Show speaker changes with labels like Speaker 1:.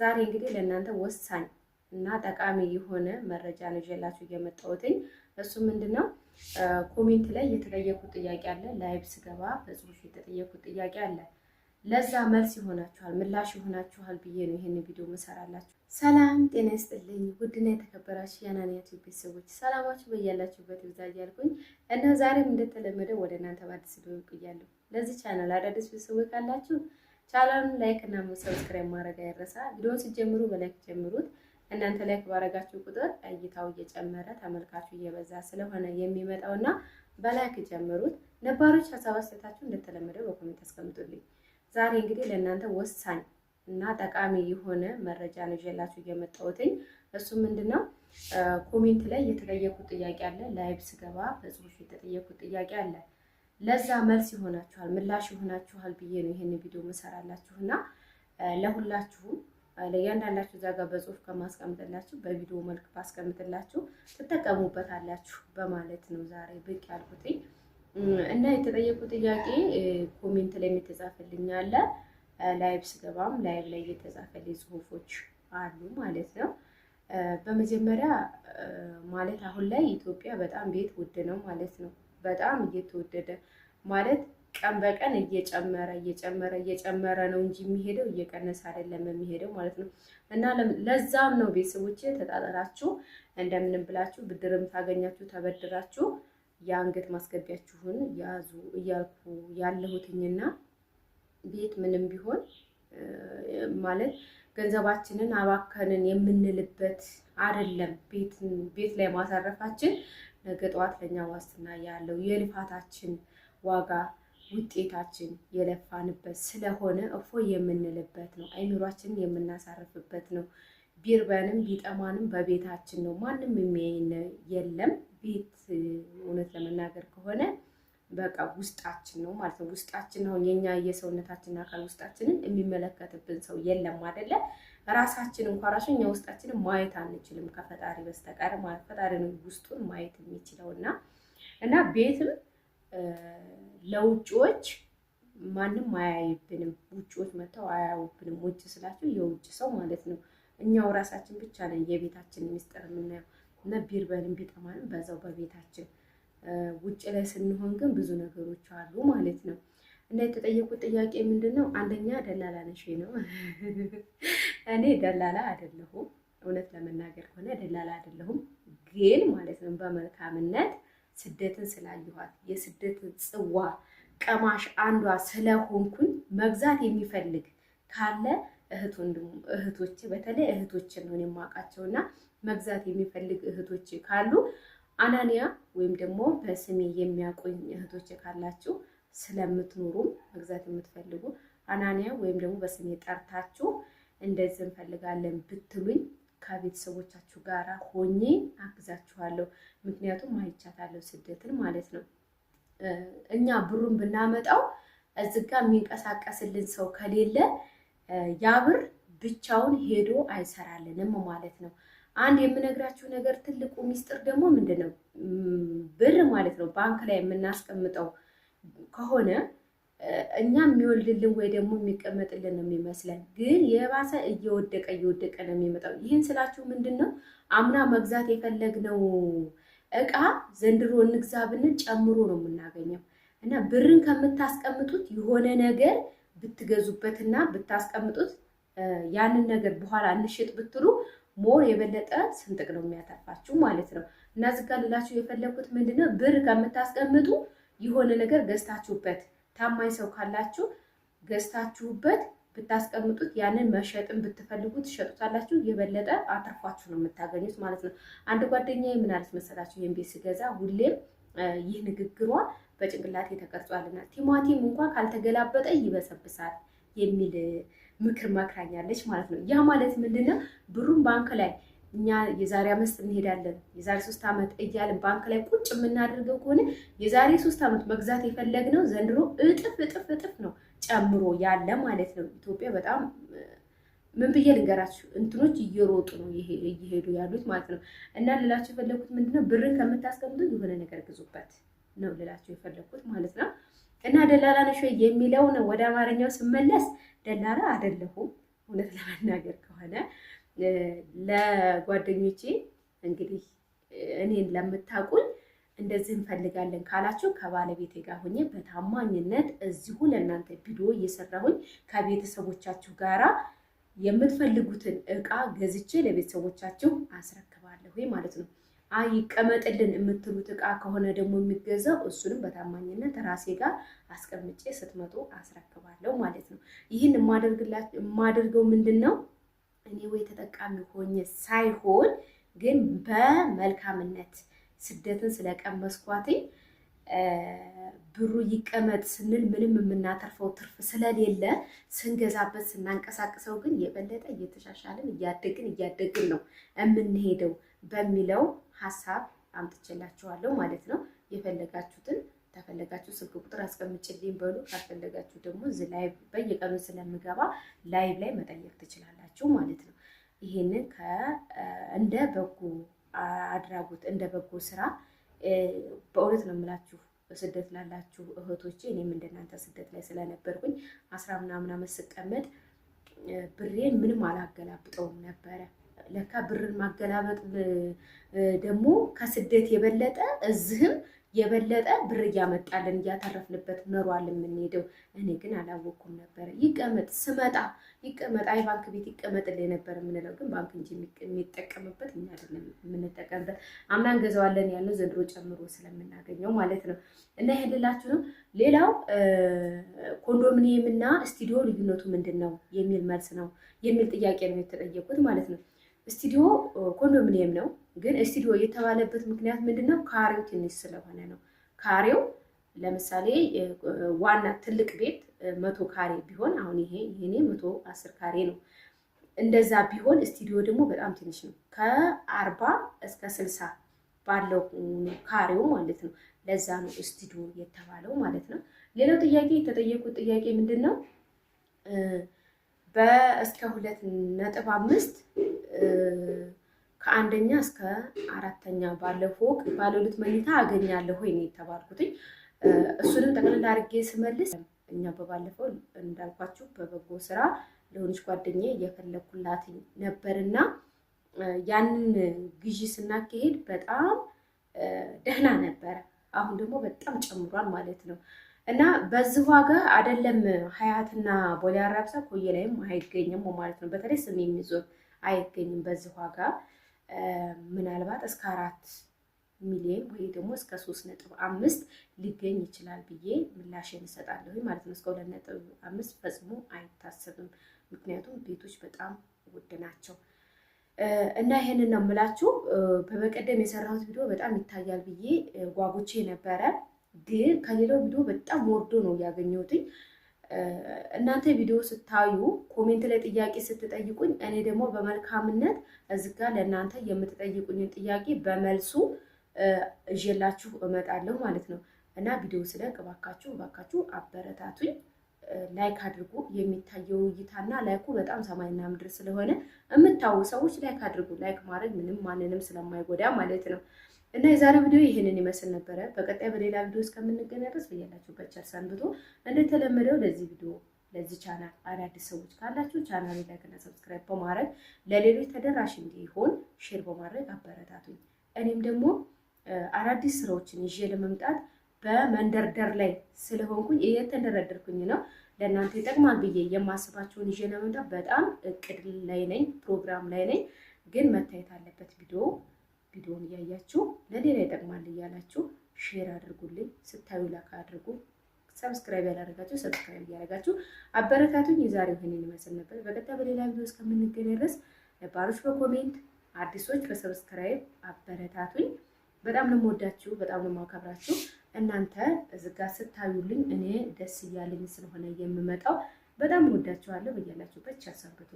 Speaker 1: ዛሬ እንግዲህ ለእናንተ ወሳኝ እና ጠቃሚ የሆነ መረጃ ነው ይዤላችሁ የመጣሁትኝ። እሱ ምንድነው? ኮሜንት ላይ የተጠየቁት ጥያቄ አለ። ላይቭ ስገባ በጽሁፍ የተጠየቁት ጥያቄ አለ። ለዛ መልስ ይሆናችኋል፣ ምላሽ ይሆናችኋል ብዬ ነው ይሄን ቪዲዮ መሰራላችሁ። ሰላም ጤና ይስጥልኝ ውድና የተከበራችሁ የአናንያ ቲዩብ ቤተሰቦች ሰላማችሁ በያላችሁበት ይብዛ እያልኩኝ እና ዛሬም እንደተለመደው ወደ እናንተ በአዲስ ቪዲዮ ብያለሁ። ለዚህ ቻናል አዳዲስ ቤተሰቦች ካላችሁ ቻናሉን ላይክ እና ሰብስክራይብ ማድረግ አይረሳ። ቪዲዮውን ሲጀምሩ በላይክ ጀምሩት። እናንተ ላይክ ባረጋችሁ ቁጥር እይታው እየጨመረ ተመልካቹ እየበዛ ስለሆነ የሚመጣውና በላይክ ጀምሩት። ነባሮች ሀሳብ አስተያየታችሁ እንደተለመደው በኮሜንት አስቀምጡልኝ። ዛሬ እንግዲህ ለእናንተ ወሳኝ እና ጠቃሚ የሆነ መረጃ ነው ይዤላችሁ የመጣሁትኝ። እሱ ምንድነው? ኮሜንት ላይ የተጠየቁት ጥያቄ አለ። ላይቭ ስገባ በጽሁፍ የተጠየቁት ጥያቄ አለ። ለዛ መልስ ይሆናችኋል፣ ምላሽ ይሆናችኋል ብዬ ነው ይሄን ቪዲዮ መሰራላችሁና ለሁላችሁም ለእያንዳንዳችሁ እዛ ጋር በጽሁፍ ከማስቀምጥላችሁ በቪዲዮ መልክ ባስቀምጥላችሁ ትጠቀሙበታላችሁ በማለት ነው ዛሬ ብቅ ያልኩትኝ። እና የተጠየቁት ጥያቄ ኮሜንት ላይ የተጻፈልኝ አለ። ላይቭ ስገባም ላይቭ ላይ የተጻፈልኝ ጽሁፎች አሉ ማለት ነው። በመጀመሪያ ማለት አሁን ላይ ኢትዮጵያ በጣም ቤት ውድ ነው ማለት ነው። በጣም እየተወደደ ማለት ቀን በቀን እየጨመረ ነው እንጂ የሚሄደው እየቀነሰ አይደለም የሚሄደው ማለት ነው። እና ለዛም ነው ቤተሰቦቼ ተጣጣራችሁ እንደምንም ብላችሁ ብድርም ታገኛችሁ ተበድራችሁ የአንገት ማስገቢያችሁን ያዙ እያልኩ ያለሁትኝና ቤት ምንም ቢሆን ማለት ገንዘባችንን አባከንን የምንልበት አይደለም። ቤት ላይ ማሳረፋችን ነገ ጠዋት ለኛ ዋስትና ያለው የልፋታችን ዋጋ ውጤታችን የለፋንበት ስለሆነ እፎይ የምንልበት ነው። አይምሯችንን የምናሳርፍበት ነው። ቢርበንም ቢጠማንም በቤታችን ነው። ማንም የሚያየን የለም። ቤት እውነት ለመናገር ከሆነ በቃ ውስጣችን ነው ማለት ነው። ውስጣችን ነው የኛ የሰውነታችን አካል ውስጣችንን የሚመለከትብን ሰው የለም አይደለ? ራሳችን እንኳን ራሱ እኛ ውስጣችንን ማየት አንችልም ከፈጣሪ በስተቀር ማለት ፈጣሪ ነው ውስጡን ማየት የሚችለውና እና ቤትም ለውጭዎች ማንም አያይብንም። ውጭዎች መተው አያዩብንም። ውጭ ስላችሁ የውጭ ሰው ማለት ነው። እኛው ራሳችን ብቻ ነን የቤታችን ሚስጥር የምናየው እና ቢርበንም ቢጠማንም በዛው በቤታችን። ውጭ ላይ ስንሆን ግን ብዙ ነገሮች አሉ ማለት ነው። እና የተጠየቁት ጥያቄ ምንድነው? አንደኛ ደላላ ነሽ ነው። እኔ ደላላ አይደለሁም። እውነት ለመናገር ከሆነ ደላላ አይደለሁም። ግን ማለት ነው በመልካምነት ስደትን ስላየኋት የስደትን ጽዋ ቀማሽ አንዷ ስለሆንኩኝ መግዛት የሚፈልግ ካለ እህቶች በተለይ እህቶችን ነው የማውቃቸውና መግዛት የሚፈልግ እህቶች ካሉ አናንያ ወይም ደግሞ በስሜ የሚያውቁኝ እህቶች ካላችሁ ስለምትኖሩም መግዛት የምትፈልጉ አናንያ ወይም ደግሞ በስሜ ጠርታችሁ እንደዚህ እንፈልጋለን ብትሉኝ ከቤተሰቦቻችሁ ጋር ሆኜ አግዛችኋለሁ። ምክንያቱም አይቻታለሁ ስደትን ማለት ነው። እኛ ብሩን ብናመጣው እዚህ ጋር የሚንቀሳቀስልን ሰው ከሌለ ያ ብር ብቻውን ሄዶ አይሰራልንም ማለት ነው። አንድ የምነግራችሁ ነገር ትልቁ ሚስጥር ደግሞ ምንድነው? ብር ማለት ነው ባንክ ላይ የምናስቀምጠው ከሆነ እኛ የሚወልድልን ወይ ደግሞ የሚቀመጥልን ነው የሚመስለን፣ ግን የባሰ እየወደቀ ነው የሚመጣው። ይህን ስላችሁ ምንድነው? አምና መግዛት የፈለግነው እቃ ዘንድሮ እንግዛ ብንል ጨምሮ ነው የምናገኘው። እና ብርን ከምታስቀምጡት የሆነ ነገር ብትገዙበትና ብታስቀምጡት ያንን ነገር በኋላ እንሽጥ ብትሉ ሞር የበለጠ ስንጥቅ ነው የሚያተርፋችሁ ማለት ነው። እና እዚህ ጋር ልላችሁ የፈለኩት ምንድነው? ብር ከምታስቀምጡ የሆነ ነገር ገዝታችሁበት ታማኝ ሰው ካላችሁ ገዝታችሁበት ብታስቀምጡት ያንን መሸጥን ብትፈልጉ ትሸጡታላችሁ። የበለጠ አትርፋችሁ ነው የምታገኙት ማለት ነው። አንድ ጓደኛዬ ምን አለች መሰላችሁ? ይሄን ቤት ስገዛ ሁሌም ይህ ንግግሯ በጭንቅላቴ ተቀርጿልና ቲማቲም እንኳን ካልተገላበጠ ይበሰብሳል የሚል ምክር መክራኛለች ማለት ነው። ያ ማለት ምንድነው? ብሩን ባንክ ላይ እኛ የዛሬ 5 እንሄዳለን የዛሬ 3 ዓመት እያልን ባንክ ላይ ቁጭ የምናደርገው ከሆነ የዛሬ 3 ዓመት መግዛት የፈለግነው ዘንድሮ እጥፍ ነው ጨምሮ ያለ ማለት ነው። ኢትዮጵያ በጣም ምን ብዬ ልንገራችሁ እንትኖች እየሮጡ ነው እየሄዱ ያሉት ማለት ነው። እና ልላችሁ የፈለኩት ምንድነው? ብርን ከምታስቀምጡ የሆነ ነገር ግዙበት ነው ልላችሁ የፈለኩት ማለት ነው። እና ደላላ ነሽ ወይ የሚለው ነው። ወደ አማርኛው ስመለስ ደላላ አይደለሁም። እውነት ለመናገር ከሆነ ለጓደኞቼ እንግዲህ እኔን ለምታውቁኝ እንደዚህ እንፈልጋለን ካላችሁ ከባለቤቴ ጋር ሆኜ በታማኝነት እዚሁ ለእናንተ ቪዲዮ እየሰራሁኝ ከቤተሰቦቻችሁ ጋራ የምትፈልጉትን እቃ ገዝቼ ለቤተሰቦቻችሁ አስረክባለሁ ማለት ነው። ይቀመጥልን የምትሉት እቃ ከሆነ ደግሞ የሚገዛው እሱንም በታማኝነት ራሴ ጋር አስቀምጬ ስትመጡ አስረክባለሁ ማለት ነው። ይህን የማደርገው ምንድን ነው እኔ ወይ ተጠቃሚ ሆኜ ሳይሆን ግን በመልካምነት ስደትን ስለቀመስኳትኝ ብሩ ይቀመጥ ስንል ምንም የምናተርፈው ትርፍ ስለሌለ ስንገዛበት ስናንቀሳቅሰው ግን የበለጠ እየተሻሻልን እያደግን ነው የምንሄደው በሚለው ሀሳብ አምጥቼላችኋለሁ ማለት ነው። የፈለጋችሁትን ተፈለጋችሁ ስልክ ቁጥር አስቀምጭልኝ በሉ። ካልፈለጋችሁ ደግሞ እዚህ ላይቭ በየቀኑ ስለምገባ ላይቭ ላይ መጠየቅ ትችላላችሁ ማለት ነው። ይሄንን እንደ በጎ አድራጎት እንደ በጎ ስራ በእውነት ነው የምላችሁ። ስደት ላላችሁ እህቶቼ እኔም እንደናንተ ስደት ላይ ስለነበርኩኝ 10 ምናምን ዓመት ስቀመጥ ብሬን ምንም አላገላብጠውም ነበረ። ለካ ብርን ማገላበጥ ደግሞ ከስደት የበለጠ እዚህም የበለጠ ብር እያመጣልን እያተረፍንበት ኖሯል የምንሄደው። እኔ ግን አላወኩም ነበረ። ይቀመጥ ስመጣ ይቀመጥ፣ አይ ባንክ ቤት ይቀመጥልኝ ነበር የምንለው፣ ግን ባንክ እንጂ የሚጠቀምበት እኛ አይደለም የምንጠቀምበት። አምና እንገዛዋለን ያለው ዘንድሮ ጨምሮ ስለምናገኘው ማለት ነው። እና ይሄን ልላችሁ ነው። ሌላው ኮንዶሚኒየም እና ስቱዲዮ ልዩነቱ ምንድን ነው የሚል መልስ ነው የሚል ጥያቄ ነው የተጠየቁት ማለት ነው። ስቱዲዮ ኮንዶሚኒየም ነው፣ ግን ስቱዲዮ የተባለበት ምክንያት ምንድነው? ካሬው ትንሽ ስለሆነ ነው። ካሬው ለምሳሌ ዋና ትልቅ ቤት 100 ካሬ ቢሆን አሁን ይሄ 110 ካሬ ነው። እንደዛ ቢሆን ስቱዲዮ ደግሞ በጣም ትንሽ ነው። ከ40 እስከ 60 ባለው ካሬው ማለት ነው። ለዛ ነው ስቱዲዮ የተባለው ማለት ነው። ሌላው ጥያቄ የተጠየቁት ጥያቄ ምንድነው? እስከ 2.5 ከአንደኛ እስከ 4ኛ ባለው ፎቅ ባለ 2 መኝታ አገኛለሁ ወይ ነው የተባልኩት። እሱንም ጠቅልላ አድርጌ ስመልስ እኛ በባለፈው እንዳልኳችሁ በበጎ ስራ ለሆነች ጓደኛዬ እየፈለኩላት ነበርና ያንን ግዢ ስናካሄድ በጣም ደህና ነበረ። አሁን ደግሞ በጣም ጨምሯል ማለት ነው። እና በዚህ ዋጋ አይደለም ሀያትና ቦሌ አራብሳ ኮየ ላይም አይገኝም ማለት ነው። በተለይ ስም የሚዞር አይገኝም በዚህ ዋጋ። ምናልባት እስከ 4 ሚሊዮን ወይ ደግሞ እስከ 3.5 ሊገኝ ይችላል ብዬ ምላሽን እሰጣለሁ ማለት ነው። እስከ 2.5 ፈጽሞ አይታሰብም፣ ምክንያቱም ቤቶች በጣም ውድ ናቸው። እና ይሄንን ነው የምላችሁ። በበቀደም የሰራሁት ቪዲዮ በጣም ይታያል ብዬ ጓጉቼ ነበረ፣ ግን ከሌላው ቪዲዮ በጣም ወርዶ ነው ያገኘሁትኝ። እናንተ ቪዲዮ ስታዩ ኮሜንት ላይ ጥያቄ ስትጠይቁኝ እኔ ደግሞ በመልካምነት እዚህ ጋር ለእናንተ የምትጠይቁኝን ጥያቄ በመልሱ እዤላችሁ እመጣለሁ ማለት ነው። እና ቪዲዮ ስለቅ እባካችሁ አበረታቱኝ። ላይክ አድርጉ። የሚታየው እይታና ላይኩ በጣም ሰማይና ምድር ስለሆነ የምታዩ ሰዎች ላይክ አድርጉ። ላይክ ማድረግ ምንም ማንንም ስለማይጎዳ ማለት ነው። እና የዛሬው ቪዲዮ ይሄንን ይመስል ነበረ። በቀጣይ በሌላ ቪዲዮ እስከምንገናኝ ድረስ በያላችሁበት ቸር ሰንብቱ። እንደተለመደው ለዚህ ቻናል አዳዲስ ሰዎች ካላችሁ ቻናሉን ላይክ እና ሰብስክራይብ በማድረግ ለሌሎች ተደራሽ እንዲሆን ሼር በማድረግ አበረታቱኝ። እኔም ደግሞ አዳዲስ ስራዎችን ይዤ ለመምጣት በመንደርደር ላይ ስለሆንኩኝ እየተንደረደርኩኝ ነው። ለእናንተ ይጠቅማል ብዬ የማስባቸውን ይዤ ለመምጣት በጣም እቅድ ላይ ነኝ፣ ፕሮግራም ላይ ነኝ። ግን መታየት አለበት ቪዲዮውን እያያችሁ ለሌላ ይጠቅማል እያላችሁ ሼር አድርጉልኝ። ስታዩ ላይክ አድርጉ። ሰብስክራይብ ያላደረጋችሁ ሰብስክራይብ እያደረጋችሁ አበረታቱኝ። የዛሬው ይሄንን ይመስል ነበር። በቀጣይ በሌላ ቪዲዮ እስከምንገናኝ ድረስ ነባሮች በኮሜንት አዲሶች በሰብስክራይብ አበረታቱኝ። በጣም ነው የምወዳችሁ፣ በጣም ነው የማከብራችሁ። እናንተ እዚህ ጋር ስታዩልኝ እኔ ደስ እያለኝ ስለሆነ የምመጣው በጣም እወዳችኋለሁ። በያላችሁበት ቸር ሰንብቱ።